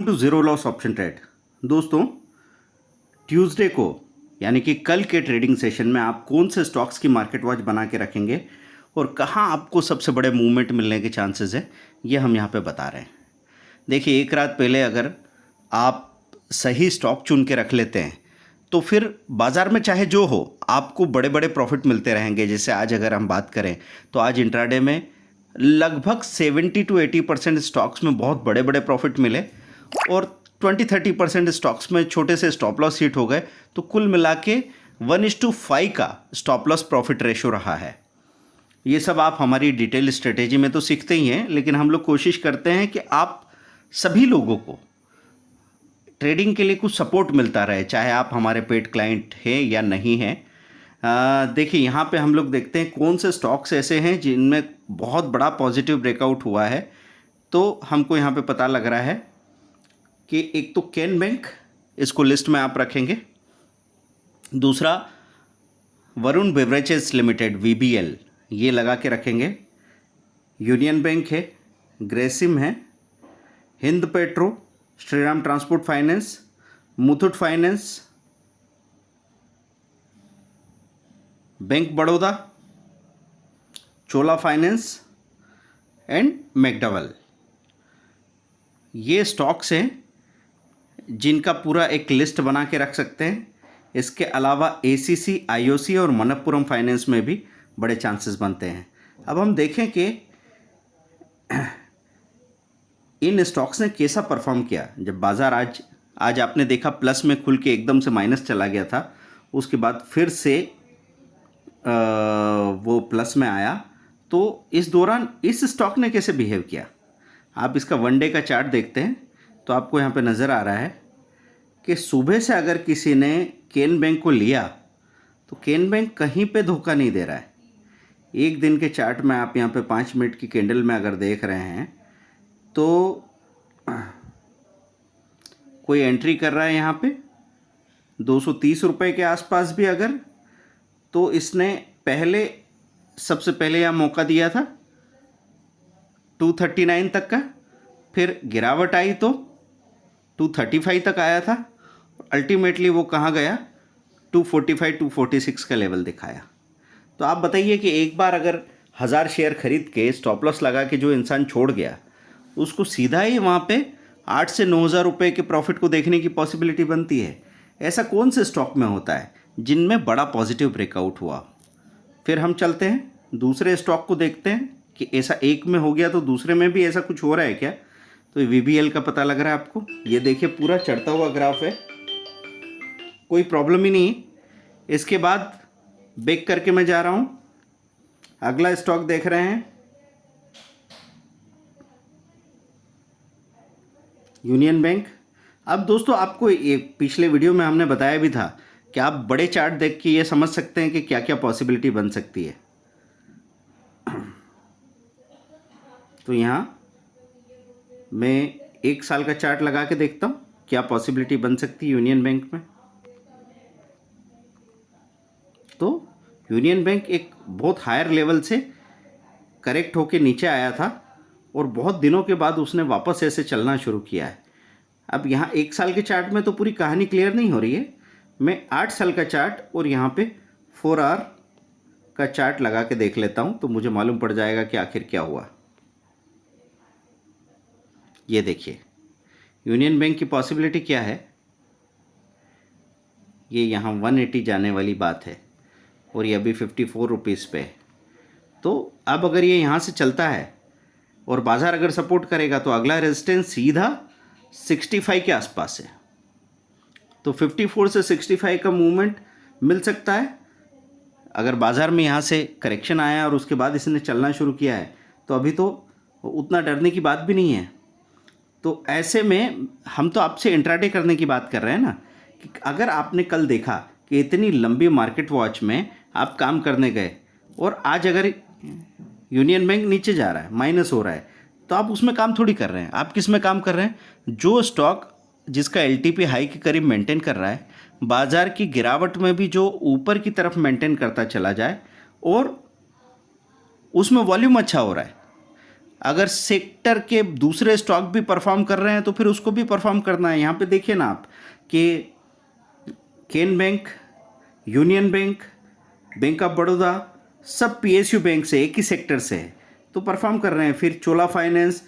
To zero loss option trade. दोस्तों, Tuesday को यानी कि कल के ट्रेडिंग सेशन में आप कौन से स्टॉक्स की मार्केट वॉच बना के रखेंगे और कहां आपको सबसे बड़े मूवमेंट मिलने के चांसेस है, ये हम यहां पे बता रहे हैं। देखिए, एक रात पहले अगर आप सही स्टॉक चुन के रख लेते हैं तो फिर बाज़ार में चाहे जो हो आपको बड़े बड़े प्रॉफिट मिलते रहेंगे। जैसे आज अगर हम बात करें तो आज इंट्राडे में लगभग 70 to 80% स्टॉक्स में बहुत बड़े बड़े प्रॉफिट मिले और 20-30% स्टॉक्स में छोटे से स्टॉप लॉस हिट हो गए। तो कुल मिला के 1:5 का स्टॉप लॉस प्रॉफिट रेशो रहा है। ये सब आप हमारी डिटेल स्ट्रेटेजी में तो सीखते ही हैं, लेकिन हम लोग कोशिश करते हैं कि आप सभी लोगों को ट्रेडिंग के लिए कुछ सपोर्ट मिलता रहे, चाहे आप हमारे पेड क्लाइंट हैं या नहीं हैं। देखिए, यहाँ पे हम लोग देखते हैं कौन से स्टॉक्स ऐसे हैं जिनमें बहुत बड़ा पॉजिटिव ब्रेकआउट हुआ है। तो हमको यहाँ पे पता लग रहा है कि एक तो कैन बैंक, इसको लिस्ट में आप रखेंगे। दूसरा वरुण बेवरेजेस लिमिटेड VBL, ये लगा के रखेंगे। यूनियन बैंक है, ग्रेसिम है, Hind petro, Shriram transport finance, Muthoot finance, bank Baroda, Chola finance and McDowell. ये स्टॉक्स हैं जिनका पूरा एक लिस्ट बना के रख सकते हैं। इसके अलावा ACC, IOC और मनप्पुरम फाइनेंस में भी बड़े चांसेस बनते हैं। अब हम देखें कि इन स्टॉक्स ने कैसा परफॉर्म किया। जब बाज़ार आज आपने देखा प्लस में खुल के एकदम से माइनस चला गया था, उसके बाद फिर से वो प्लस में आया। तो इस दौरान इस स्टॉक ने कैसे बिहेव किया, आप इसका वन डे का चार्ट देखते हैं तो आपको यहाँ पे नज़र आ रहा है कि सुबह से अगर किसी ने केन बैंक को लिया तो केन बैंक कहीं पे धोखा नहीं दे रहा है। एक दिन के चार्ट में आप यहाँ पे 5 मिनट की कैंडल में अगर देख रहे हैं तो कोई एंट्री कर रहा है यहाँ पे 230 रुपये के आसपास भी अगर, तो इसने सबसे पहले यहाँ मौका दिया था 239 तक का, फिर गिरावट आई तो 235 तक आया था, अल्टीमेटली वो कहाँ गया, 245-246 का लेवल दिखाया। तो आप बताइए कि एक बार अगर 1000 शेयर खरीद के स्टॉप लॉस लगा के जो इंसान छोड़ गया, उसको सीधा ही वहाँ पे 8 से 9,000 रुपये के प्रॉफिट को देखने की पॉसिबिलिटी बनती है। ऐसा कौन से स्टॉक में होता है जिनमें बड़ा पॉजिटिव ब्रेकआउट हुआ। फिर हम चलते हैं दूसरे स्टॉक को देखते हैं कि ऐसा एक में हो गया तो दूसरे में भी ऐसा कुछ हो रहा है क्या। तो VBL का पता लग रहा है आपको, ये देखिए पूरा चढ़ता हुआ ग्राफ है, कोई प्रॉब्लम ही नहीं। इसके बाद बैक करके मैं जा रहा हूँ, अगला स्टॉक देख रहे हैं यूनियन बैंक। अब दोस्तों, आपको एक पिछले वीडियो में हमने बताया भी था कि आप बड़े चार्ट देख के ये समझ सकते हैं कि क्या क्या पॉसिबिलिटी बन सकती है। तो यहाँ मैं 1 साल का चार्ट लगा के देखता हूँ क्या पॉसिबिलिटी बन सकती है यूनियन बैंक में। तो यूनियन बैंक एक बहुत हायर लेवल से करेक्ट होके नीचे आया था और बहुत दिनों के बाद उसने वापस ऐसे चलना शुरू किया है। अब यहाँ 1 साल के चार्ट में तो पूरी कहानी क्लियर नहीं हो रही है। मैं 8 साल का चार्ट और यहाँ पे 4 आवर का चार्ट लगा के देख लेता हूँ तो मुझे मालूम पड़ जाएगा कि आखिर क्या हुआ। ये देखिए यूनियन बैंक की पॉसिबिलिटी क्या है। ये यहाँ 180 जाने वाली बात है और ये अभी 54 रुपीज़ पे है। तो अब अगर ये यहाँ से चलता है और बाज़ार अगर सपोर्ट करेगा तो अगला रेजिस्टेंस सीधा 65 के आसपास है। तो 54 से 65 का मूवमेंट मिल सकता है। अगर बाज़ार में यहाँ से करेक्शन आया और उसके बाद इसने चलना शुरू किया है तो अभी तो उतना डरने की बात भी नहीं है। तो ऐसे में हम तो आपसे इंट्राडे करने की बात कर रहे हैं ना, कि अगर आपने कल देखा कि इतनी लंबी मार्केट वॉच में आप काम करने गए और आज अगर यूनियन बैंक नीचे जा रहा है, माइनस हो रहा है, तो आप उसमें काम थोड़ी कर रहे हैं। आप किस में काम कर रहे हैं, जो स्टॉक जिसका LTP हाई के करीब मेंटेन कर रहा है, बाज़ार की गिरावट में भी जो ऊपर की तरफ मेंटेन करता चला जाए और उसमें वॉल्यूम अच्छा हो रहा है। अगर सेक्टर के दूसरे स्टॉक भी परफॉर्म कर रहे हैं तो फिर उसको भी परफॉर्म करना है। यहाँ पे देखिए ना आप कि Can bank, Union bank, bank of Baroda सब पीएसयू बैंक से, एक ही सेक्टर से है तो परफॉर्म कर रहे हैं। फिर Chola finance,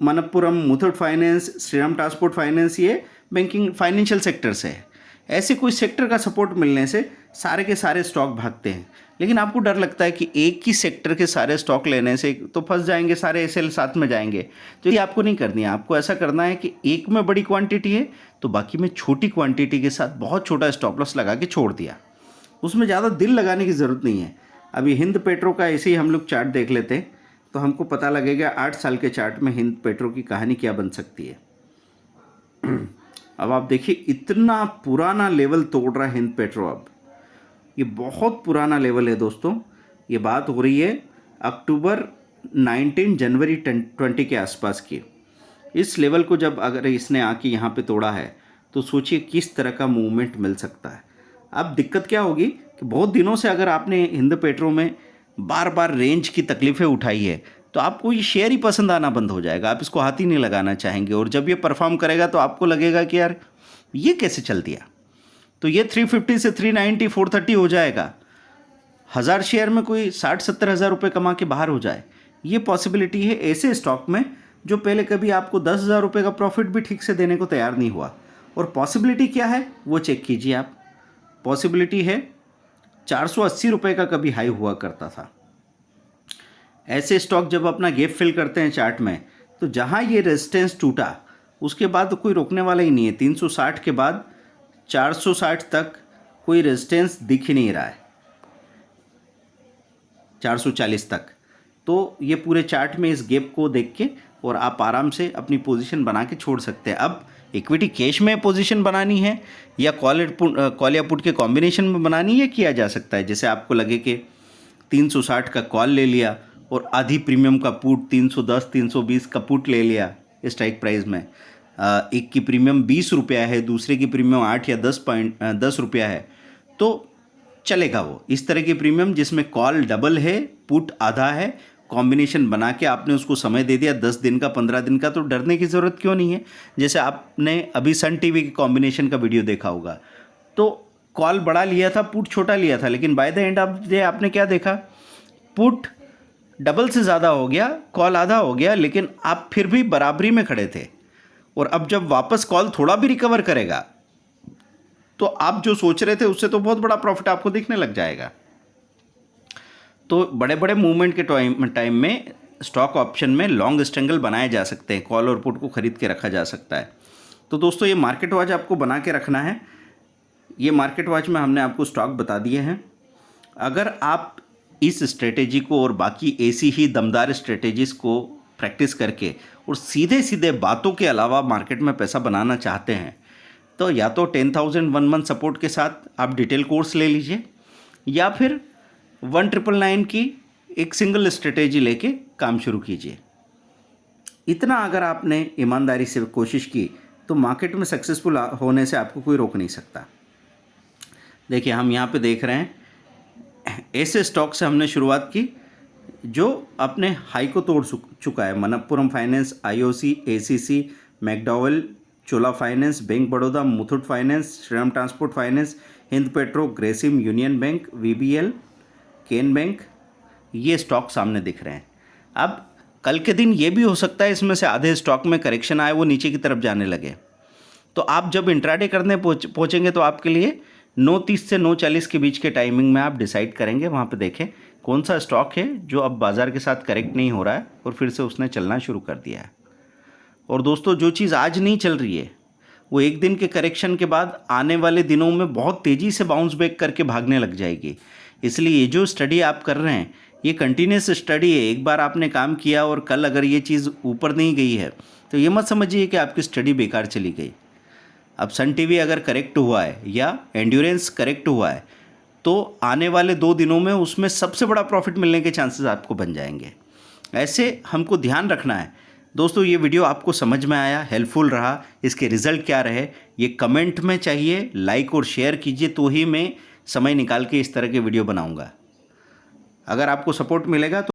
Manappuram, Muthoot finance, Shriram transport finance, ये बैंकिंग फाइनेंशियल सेक्टर से है। ऐसे कोई सेक्टर का सपोर्ट मिलने से सारे के सारे स्टॉक भागते हैं। लेकिन आपको डर लगता है कि एक ही सेक्टर के सारे स्टॉक लेने से तो फंस जाएंगे, सारे एसएल साथ में जाएंगे। तो ये आपको नहीं करनी है। आपको ऐसा करना है कि एक में बड़ी क्वांटिटी है तो बाकी में छोटी क्वांटिटी के साथ बहुत छोटा स्टॉप लॉस लगा के छोड़ दिया। उसमें ज़्यादा दिल लगाने की ज़रूरत नहीं है। अभी हिंद पेट्रो का ऐसे ही हम लोग चार्ट देख लेते हैं तो हमको पता लगेगा 8 साल के चार्ट में हिंद पेट्रो की कहानी क्या बन सकती है। अब आप देखिए इतना पुराना लेवल तोड़ रहा है हिंद पेट्रो। अब ये बहुत पुराना लेवल है दोस्तों। ये बात हो रही है अक्टूबर 19 जनवरी 20 के आसपास की। इस लेवल को जब अगर इसने आके यहाँ पे तोड़ा है तो सोचिए किस तरह का मूवमेंट मिल सकता है। अब दिक्कत क्या होगी कि बहुत दिनों से अगर आपने हिंद पेट्रो में बार बार रेंज की तकलीफ़ें उठाई है तो आपको ये शेयर ही पसंद आना बंद हो जाएगा। आप इसको हाथ ही नहीं लगाना चाहेंगे और जब ये परफॉर्म करेगा तो आपको लगेगा कि यार ये कैसे चल दिया। तो ये 350 से 390 430 हो जाएगा। 1000 शेयर में कोई 60-70 हज़ार रुपये कमा के बाहर हो जाए, ये पॉसिबिलिटी है ऐसे स्टॉक में जो पहले कभी आपको 10,000 रुपये का प्रॉफिट भी ठीक से देने को तैयार नहीं हुआ। और पॉसिबिलिटी क्या है वो चेक कीजिए आप। पॉसिबिलिटी है 480 रुपये का कभी हाई हुआ करता था। ऐसे स्टॉक जब अपना गैप फिल करते हैं चार्ट में तो जहाँ ये रेजिस्टेंस टूटा उसके बाद तो कोई रोकने वाला ही नहीं है। 360 के बाद 460 तक कोई रेजिस्टेंस दिख ही नहीं रहा है, 440 तक। तो ये पूरे चार्ट में इस गैप को देख के और आप आराम से अपनी पोजीशन बना के छोड़ सकते हैं। अब इक्विटी कैश में पोजीशन बनानी है या कॉल या पुट के कॉम्बिनेशन में बनानी है, किया जा सकता है। जैसे आपको लगे कि 360 का कॉल ले लिया और आधी प्रीमियम का पुट 310 320 का पुट ले लिया स्ट्राइक प्राइस में। एक की प्रीमियम 20 रुपया है, दूसरे की प्रीमियम 8 या 10 रुपया है तो चलेगा वो। इस तरह की प्रीमियम जिसमें कॉल डबल है, पुट आधा है, कॉम्बिनेशन बना के आपने उसको समय दे दिया 10 दिन का 15 दिन का, तो डरने की ज़रूरत क्यों नहीं है। जैसे आपने अभी सन टीवी के कॉम्बिनेशन का वीडियो देखा होगा तो कॉल बड़ा लिया था, पुट छोटा लिया था, लेकिन by the end of the day आपने क्या देखा, पुट डबल से ज़्यादा हो गया, कॉल आधा हो गया, लेकिन आप फिर भी बराबरी में खड़े थे। और अब जब वापस कॉल थोड़ा भी रिकवर करेगा तो आप जो सोच रहे थे उससे तो बहुत बड़ा प्रॉफिट आपको दिखने लग जाएगा। तो बड़े बड़े मूवमेंट के टाइम में स्टॉक ऑप्शन में लॉन्ग स्ट्रैंगल बनाए जा सकते हैं, कॉल और पुट को खरीद के रखा जा सकता है। तो दोस्तों ये मार्केट वॉच आपको बना के रखना है। ये मार्केट वॉच में हमने आपको स्टॉक बता दिए हैं। अगर आप इस स्ट्रेटेजी को और बाकी ऐसी ही दमदार स्ट्रेटेजीज को प्रैक्टिस करके और सीधे सीधे बातों के अलावा मार्केट में पैसा बनाना चाहते हैं तो या तो 10,000 1 मंथ सपोर्ट के साथ आप डिटेल कोर्स ले लीजिए या फिर 1999 की एक सिंगल स्ट्रेटेजी लेके काम शुरू कीजिए। इतना अगर आपने ईमानदारी से कोशिश की तो मार्केट में सक्सेसफुल होने से आपको कोई रोक नहीं सकता। देखिए हम यहाँ पे देख रहे हैं ऐसे स्टॉक से हमने शुरुआत की जो अपने हाई को तोड़ चुका है। Manappuram finance, IOC, ACC, McDowell, Chola finance, bank Baroda, Muthoot finance, Shriram transport finance, Hind petro, Grasim, Union bank, VBL, Can bank, ये स्टॉक सामने दिख रहे हैं। अब कल के दिन ये भी हो सकता है इसमें से आधे स्टॉक में करेक्शन आए, वो नीचे की तरफ जाने लगे। तो आप जब इंट्राडे करने पहुँचेंगे तो आपके लिए 9:30 से 9:40 के बीच के टाइमिंग में आप डिसाइड करेंगे। वहाँ पे देखें कौन सा स्टॉक है जो अब बाज़ार के साथ करेक्ट नहीं हो रहा है और फिर से उसने चलना शुरू कर दिया है। और दोस्तों जो चीज़ आज नहीं चल रही है वो एक दिन के करेक्शन के बाद आने वाले दिनों में बहुत तेज़ी से बाउंस बैक करके भागने लग जाएगी। इसलिए ये जो स्टडी आप कर रहे हैं ये कंटिन्यूस स्टडी है। एक बार आपने काम किया और कल अगर ये चीज़ ऊपर नहीं गई है तो ये मत समझिए कि आपकी स्टडी बेकार चली गई। अब सन टीवी अगर करेक्ट हुआ है या एंड्योरेंस करेक्ट हुआ है तो आने वाले 2 दिनों में उसमें सबसे बड़ा प्रॉफिट मिलने के चांसेस आपको बन जाएंगे। ऐसे हमको ध्यान रखना है। दोस्तों ये वीडियो आपको समझ में आया, हेल्पफुल रहा, इसके रिज़ल्ट क्या रहे ये कमेंट में चाहिए, लाइक और शेयर कीजिए तो ही मैं समय निकाल के इस तरह के वीडियो बनाऊंगा। अगर आपको सपोर्ट मिलेगा तो